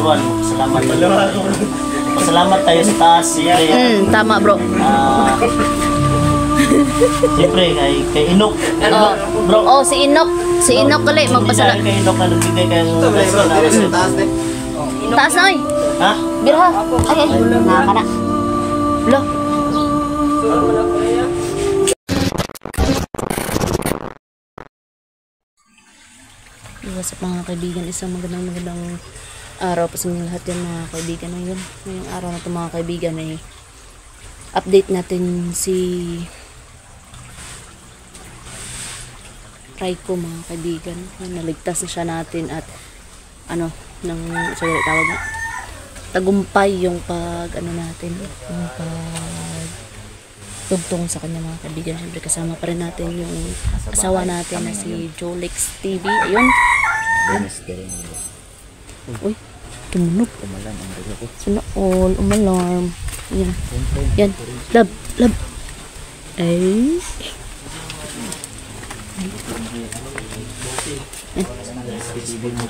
one, salamat tayo. Pasalamat tayo sa taas. Tama bro. Siyempre, kay Inok. Bro. Oh, si Inok. Si Inok kali, magpasalamat. Kay Inok na nagbigay kayo ng Taas na oy. ha? Bira ha. Ay, nakaka na. Lo. What's up mga kaibigan, isang magandang araw pa sa mga lahat yan mga kaibigan. Ngayong araw na ito mga kaibigan ay update natin si Raiko mga kaibigan. Naligtas na siya natin at ano, nang tawag na tagumpay yung natin, yung tugtong sa kanya mga kaibigan. Siyempre kasama pa rin natin yung asawa natin na si Jolix TV. Ayun. Uy, tumunog. Sana all, umalarm. Yan. Yan. Lab. Ay.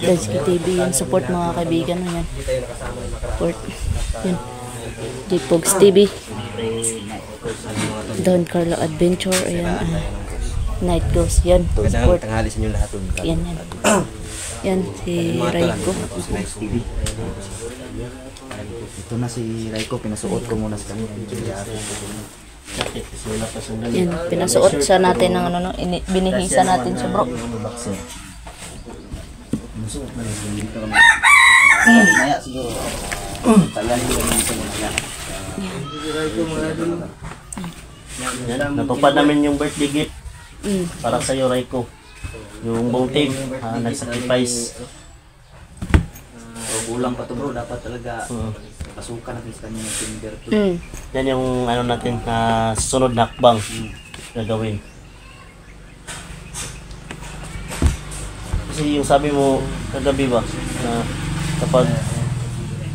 Dansky TV yung support mga kaibigan. Yan. Support. Yan. J-Pogs TV. Don Carlo Adventure. Ayan. Night Ghost. Yan. Support. Tanghali sa inyo lahat. Yan. Yan. Si Raiko. Ito na si Raiko. Pinasuot ko muna sa kanya. Yan. Pinasuot siya natin ng binihisa natin siya bro. Maya siguro. Natupad namin yung birthday gift para sa iyo, Raiko. Yung buong team nag-sacrifice. Kulang pa to bro. Dapat talaga pasukan natin sa kanya yung timber to. Yan yung natin sunod na hakbang gagawin. Kasi yung sabi mo kagabi ba na kapag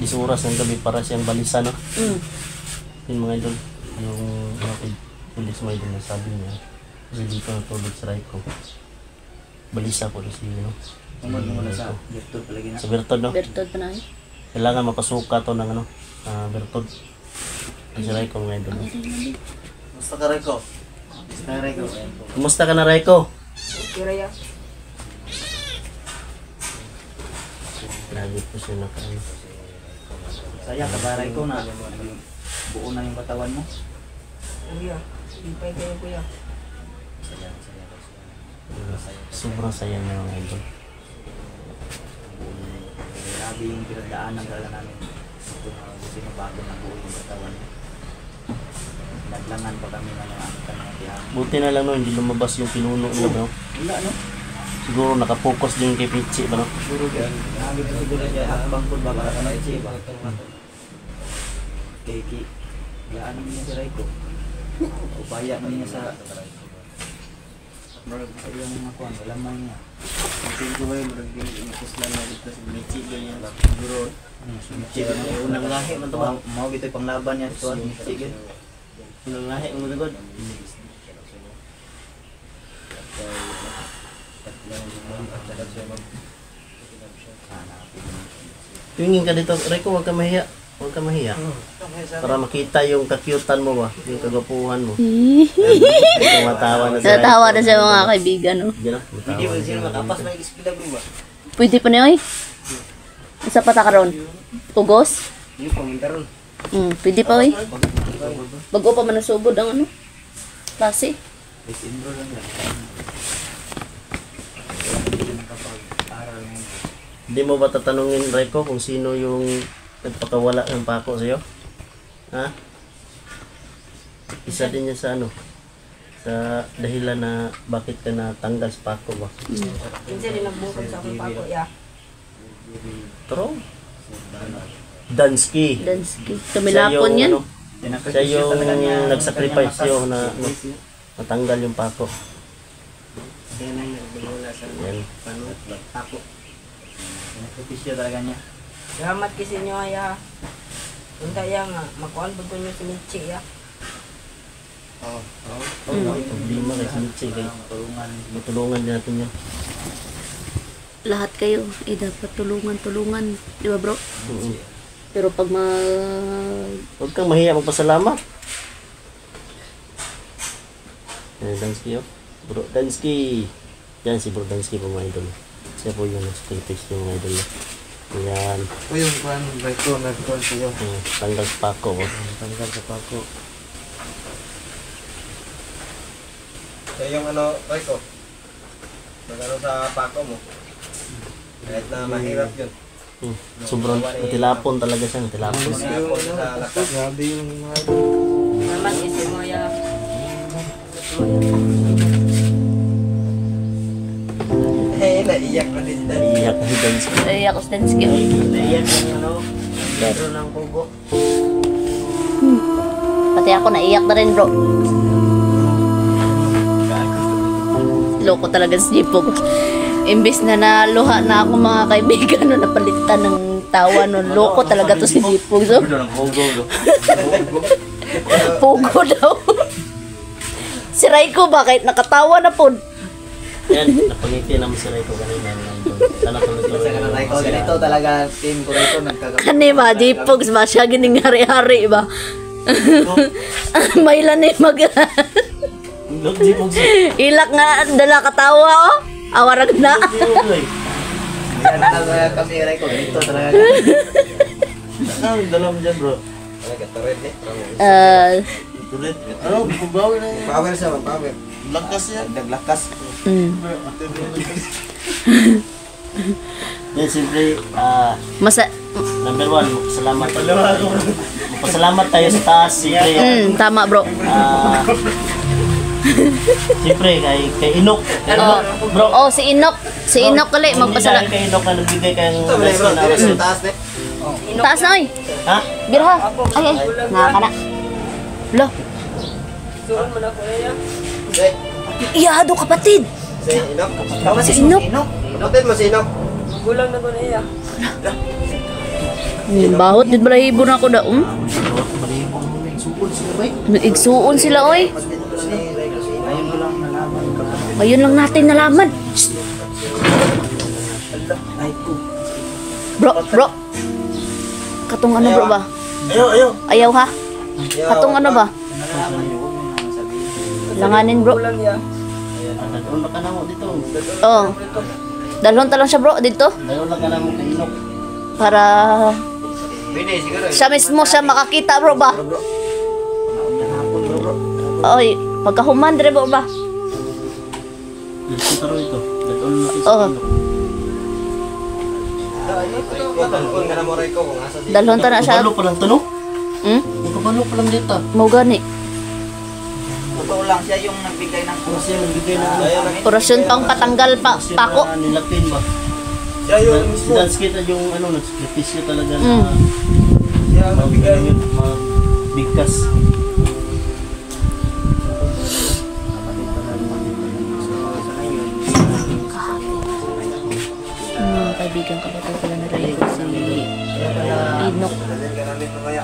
10 oras ng gabi para siyang balisa, no? Yung mga idol, yung hindi sa mga idol na sabi niya, kasi dito natulog sa Raiko. Balisa ko na siya, no? Sa Bertod palagi na. Sa Bertod, no? Bertod pa na eh. Kailangan mapasuka to ng Bertod. Ang si Raiko, mga idol. Basta ka Raiko. Kumusta ka na, Raiko? Kiraya. Lagi po siya nakaano. Saya ka ba Raiko na buo na yung katawan mo? Kuya. Ipay kayo kuya. Sobrang saya niya, mga idol. Grabe yung pinagdaanan talaga namin. Ito na sinabago na buo yung katawan. Naglangan pa kami ng mga kanang tiyan. Buti na lang, no, hindi lumabas yung pinuno niya, no? Wala no? Siguro nakapokus din kay Pichi ba, no? Siguro dyan. Grabe ko siguro dyan. Hakbang po ba para ka na Pichi ba? Kiki. Laan naman niya si Raiko. Upaya naman niya sa yung mga kuwan. Wala man niya. Siguro ba yung inikos lang na dito sa Pichi ganyan. Siguro Pichi ba yung unang lahi man ito ba? Mau bito'y panglaban niya ito. Pichi. Unang lahi ang magagod. Tingin ka dito, Raiko, huwag ka mahiya. Huwag ka mahiya. Para makita yung kakyutan mo ba? Yung kagapuhan mo. Tumatawa na siya. Natawa na siya mga kaibigan. No? Diyan na, Hindi mo sino makapas na iskila bro ba? Pwede pa na oy. Isa pa ta karon. Ugos? Yung pangindaron. Pwede pa oy. Bago pa man nasubod ang klase. December lang yan. Hindi mo ba tatanungin, Raiko, kung sino yung nagpakawala ng pako sa'yo? Ha? Isa din niya sa sa dahilan na bakit ka natanggal sa pako ba? Kinsa din nagbukod sa akong pako ya. True. Dansky. Tumilapon yan. Siya yung nagsacrifice yung na natanggal yung pako. Yan. Pako. Nakripisyo talaga niya. Salamat kasi nyo ya. Punta ya nga. Makuhan po nyo si Michi ya. Problema kay Michi kay Tulungan. matulungan din natin yan. lahat kayo, dapat tulungan. Di ba bro? Mm. Pero pag Huwag kang mahiya magpasalamat. Dansky, oh. Bro Dansky. Yan si Bro Dansky po mga idol. Siya po yung nag-sacrifice yung mga idol. Ayan. O yung pan, Raiko, nag-call sa'yo. Tanggal pa ako. Oh. Tanggal sa pako. So yung ano, Raiko, magano sa pako mo. Kahit na mahirap yun. Sobrang tilapon talaga siya. Tilapon. Mahirap sa lakas. Grabe yung mga... Naman isi mo ya. Eh, naiyak na din dahil. Iyak si Dansky. ako sa Dansky. Naiyak yung ano, metro ng pugo. Pati ako naiyak na rin bro. Loko talaga si Jipog. Imbis na naluha na ako mga kaibigan no, napalitan ng tawa no. Loko talaga to si Jipog. So, Pugo daw. Si Raiko ba kahit nakatawa na po. Yan, napangiti naman si Raiko kanina. Sana tuloy-tuloy. Raiko, ganito talaga, team ko Raiko, nagkakaroon. Kani ba, Jipog ba siya gining hari-hari ba? May lan eh mag... Look, Jipog siya. Ilak nga, dala katawa oh. Awarag na. Yan na kami Raiko, ganito talaga. Ang dalam dyan, bro. Talaga, tured eh. Tulit. Ano, bubawi na yan. Power siya, power. Lakas yan. Daglakas. Yan, siyempre, Masa... number 1, salamat tayo. Pasalamat tayo sa taas, siyempre. Tama bro. Siyempre, kay Inok. Kay Inok, bro. Oh, si Inok. Si Inok kali, magpasala. Kay Inok na nagbigay kayong Ito, blessing bro, na dire kasi. sa taas eh. Taas na oy. Ha? Birha. Ay, nga ka na. Lo. Suon mo na ko na ya. Say, Iyado kapatid. say, Inok. Si Inok. Kapatid mo si Inok. Gulang na ko na ya. Bahot din balahibo na ako da. Igsuon sila oy. Ayun mo lang nalaman. Ngayon lang natin nalaman. Shh. Ay ko. Bro. Katong ano bro ba? Ayo. Ayaw ha? Katong ano ba? Nalaman yun, yung sabihin. Langanin bro. Gulang ya. Doon lang ka na mo dito. Oh. Dalhon talong siya bro dito. Doon lang ka na mo kay Inok. Para Pwede, siguro. siya mismo siya makakita bro ba? Oy, pagkahuman dire bro ba? Dito taro ito. Doon lang ito. Oh. Talkon ka na mo, Raiko, kung asa si... Dalhon ta na siya. Kabalo pa lang to, no? Hmm? Kabalo pa lang dito. Mau gani. Totoo lang siya yung nagbigay ng Kasi nagbigay na Orasyon pang patanggal pako. nilapin ba? Siya yung Si mismo. Dansky yung ano, nagsakripisyo talaga na Siya ang nagbigay. bigkas. Mga kaibigan kapatid pala ni Raiko si Inok. Dalhin ka namin mamaya.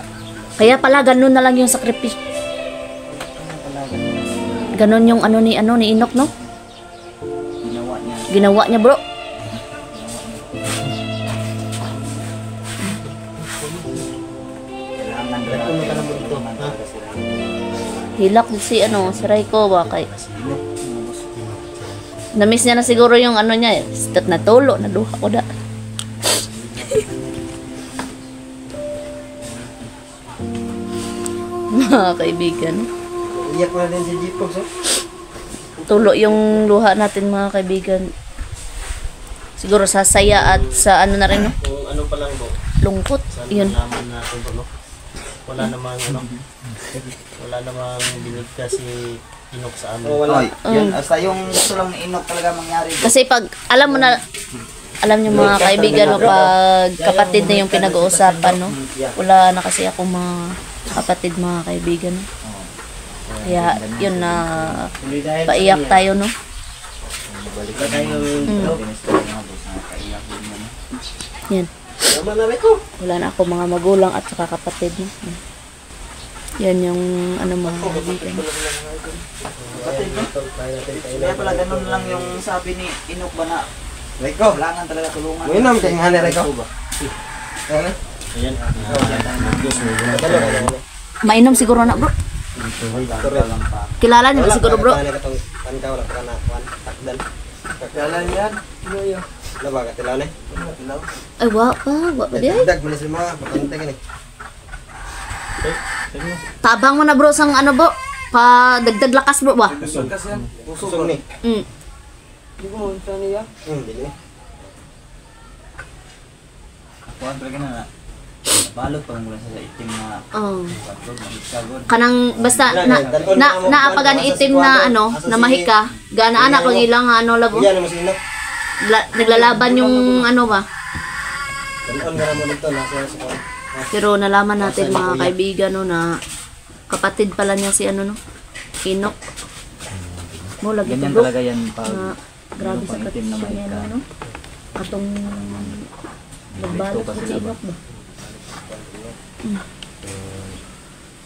Kaya pala ganun na lang yung sakripisyo. Ganun yung ano ni Inok no? ginawa niya. Ginawa niya bro. Kailangan ng Hilak din si si Raiko ba kay na-miss niya na siguro yung ano niya, stat na tulo, naduha ko da. Mga kaibigan, Iyak mo na din si Jipog, so? tulo yung luha natin mga kaibigan. Siguro sa saya at sa ano na rin, no? Kung ano pa lang mo, Lungkot, sana yun. naman natin bro, no? Wala namang ano, wala namang binigkas si Inok sa amin. Oh, wala. Oy, yun, basta yung gusto lang ni Inok talaga mangyari. Kasi pag, alam mo na, alam niyo mga kaibigan, no, pag kapatid na yung pinag-uusapan, no? Wala na kasi ako mga kapatid, mga kaibigan, no? Kaya, yun na, Hindi dahil paiyak tayo, no? balik na tayo. Yan. Tama na, Raiko. Wala na ako mga magulang at saka kapatid, no? Yan yung, ano, mga kaibigan. Kaya pala ganun lang yung sabi ni Inok ba na Rico, Kailangan talaga tulungan. uminom kayong hanay, Rico. Ito ba? Ano? Ayan. Diyos mo. Mainom siguro na bro. Lang pa. Kilala niyo ba siguro bro? Pandaw lang ka na, takdan. Jalan yan. Yo. Ano ba, katilaw na? Ay wa pa di ay. Dag, bilis mo, patante ka ni. Tabang mo na bro sang ano bro. Pa dagdag lakas bro ba? Busog kasi yan. Usog ni. Di ko unsa niya. Dili. Kuhan talaga na. Balot pa mula sa itim na Oh. patog, magkagod. Kanang basta na pag ani itim na ano, na mahika, gana anak pag ilang ano labo. Yan mo sino. Naglalaban yung ano ba. Danon nga mo dito nasa sa. Pero nalaman natin mga kaibigan no na kapatid pala niya si ano no, Inok. Mo lagi Ganyan to bro. talaga yan pag Na grabe sa itim na kapatid niya mahika. no. Atong nagbalot ko si Inok ba.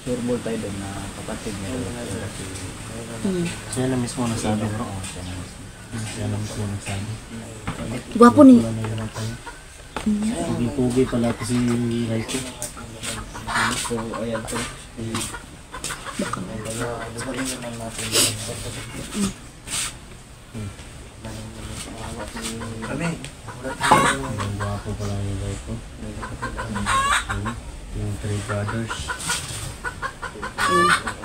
Sure ball tayo doon na kapatid niya. Siya na mismo nagsabi bro. Siya na mismo nagsabi. Gwapo ni. Wala na yun tayo. Pugi-pugi pala ito si Raiko. So, ayan to. Ang gwapo pala ni Raiko. Yung three brothers.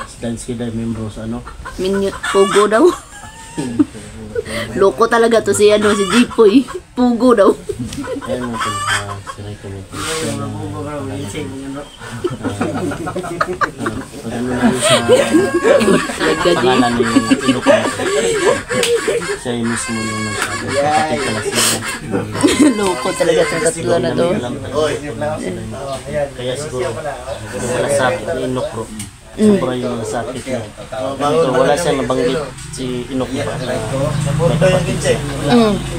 Si Dansky dahil membro sa ano. Minute pugo daw. Loko talaga to si ano si Jipoy. Pugo daw. Ayan natin si Raiko nito. Pag ano na yun sa pangalan ni Inok natin. Siya yung mismo yung nagsabi. Kapatid pala sila. Loko talaga sa tatlo na to. Kaya siguro nasakit ni Inok bro. Sobra yung nasakit niya. So wala siyang nabanggit si Inok ba?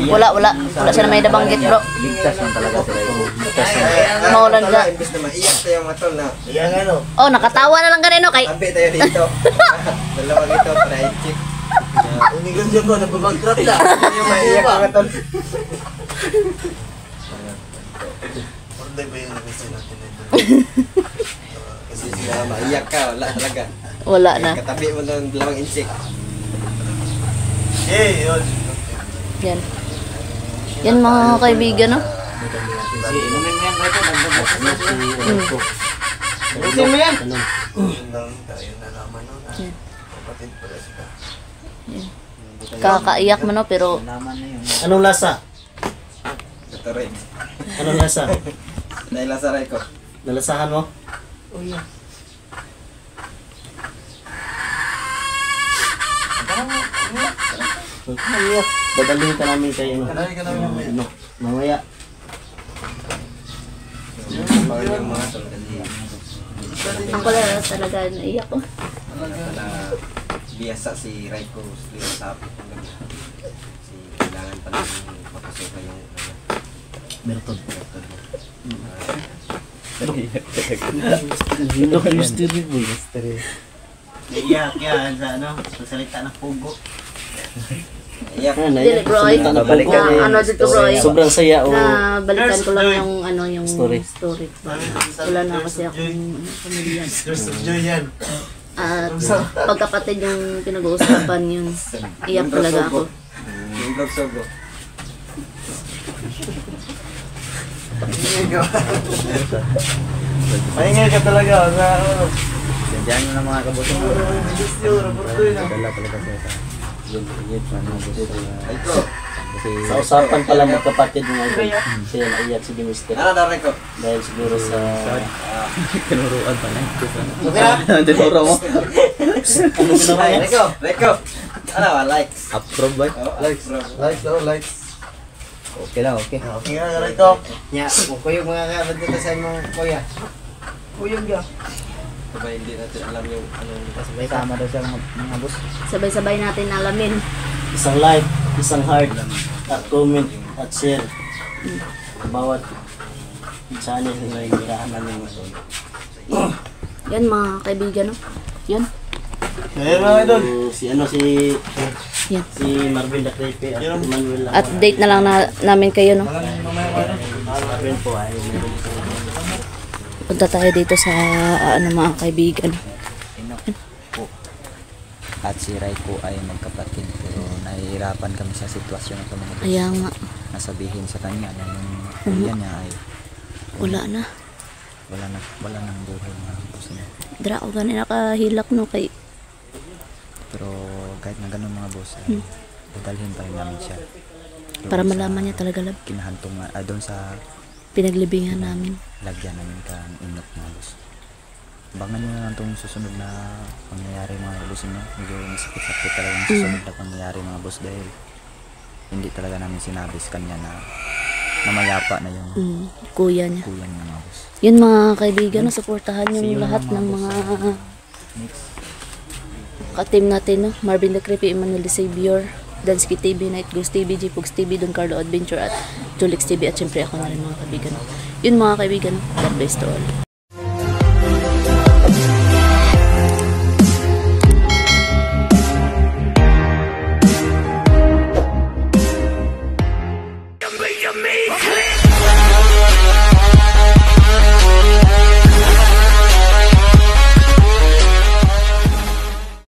Wala siya na may nabanggit bro. Ligtas lang talaga sila. Maulan ka. Imbes na maiyak tayo mga tol na. Oh, nakatawa na lang ganito kay. Tabi tayo dito. Dalawa dito para i-check. Unigon dyan ko, nagbabankrupt na. Yung maiyak mga tol. Orday ba yung namin natin ito? Kasi sila maiyak ka, wala talaga. Wala na. Katabi mo ng dalawang insik. Eh, yun. Yan. Yan mga kaibigan no. Inumin mo yan Raiko. Kasi mo yan! Yun lang tayo nalaman nun. Kapatid pala sila. Kakaiyak mo no pero Naman na yun. Anong lasa? Ito rin. Anong lasa? Dahil lang sa Raiko. Nalasahan mo? Oh yeah. Dadalhin ka namin kay ano. Kanahin ka namin mamaya. Inok. Mamaya. Bawal yung mga tol kasi ako lang talaga naiyak ko. wala biyasa si Raiko sa sapit ng gabi. Kasi kailangan pa namin mapasukan yung Bertod. Inok mystery boy. Iyak yan sa ano, sa salita ng pugo. iyak. Dili bro, ay, Salita na na, ano dito bro, ay, Sobrang saya oh. na balikan ko lang yung ano yung Story. story. Wala na kasi akong pamilya. Source of joy yan. At pagkapatid yung pinag-uusapan yun, iyak talaga ako. Yung vlog sogo. Maingay ka talaga. Diyan mo na mga kabutong. Dala talaga siya sa Raiko. kasi Sa usapan pala magkapatid ng idol. Siya naiyak si Mister. Ano na Raiko? Dahil siguro sa... tinuruan pa na. Okay na? Tinuro mo. Ano ginawa niya? Raiko! Raiko! Ano ba? Likes? Approve ba? Oh, likes. Likes daw, likes. Okay lang, okay. Okay nga, Rito. Nya, ko yung mga kapatid dito sa imong kuya. Uyog ya. Diba hindi natin alam yung ano May tama daw siya mga boss. Sabay-sabay natin alamin. Isang like, isang heart, at comment, at share. Bawat channel na hirahan namin ito. Yan mga kaibigan no. Yan. Kaya mga idol. Si ano si Yan. Si Marvin Lacrepe at si Manuel lang. Update na lang namin kayo, no? Marvin po ay meron sa Punta tayo dito sa mga kaibigan. po. At si Rai po ay magkapatid pero nahihirapan kami sa sitwasyon na ito mga boss. Kaya nga, Nasabihin sa kanya na yung kuya niya ay wala na. wala nang buhay mga boss niya. Dra ako ganun nakahilak, no? Kay, Pero kahit na ganun mga boss, ay dadalhin pa rin namin siya. Doon para sa malaman niya talaga kinahantong doon sa pinaglibingan namin. lagyan namin kang inok mga boss. Abangan nyo na lang itong susunod na pangyayari mga boss niyo. Medyo masakit-sakit talaga yung susunod na pangyayari mga boss dahil hindi talaga namin sinabi sa kanya na mayapa na yung Kuya niya. kuya niya mga boss. Yun mga kaibigan, no? Supportahan yung lahat ng mga ka-team natin, no? Marvin Lacrepe, Emmanuel Savior, Dansky TV, Night Ghost TV, J-Pugs TV, Don Carlo Adventure at Julix TV at syempre ako na rin mga kaibigan. Yun mga kaibigan, God bless to all. You made me clean.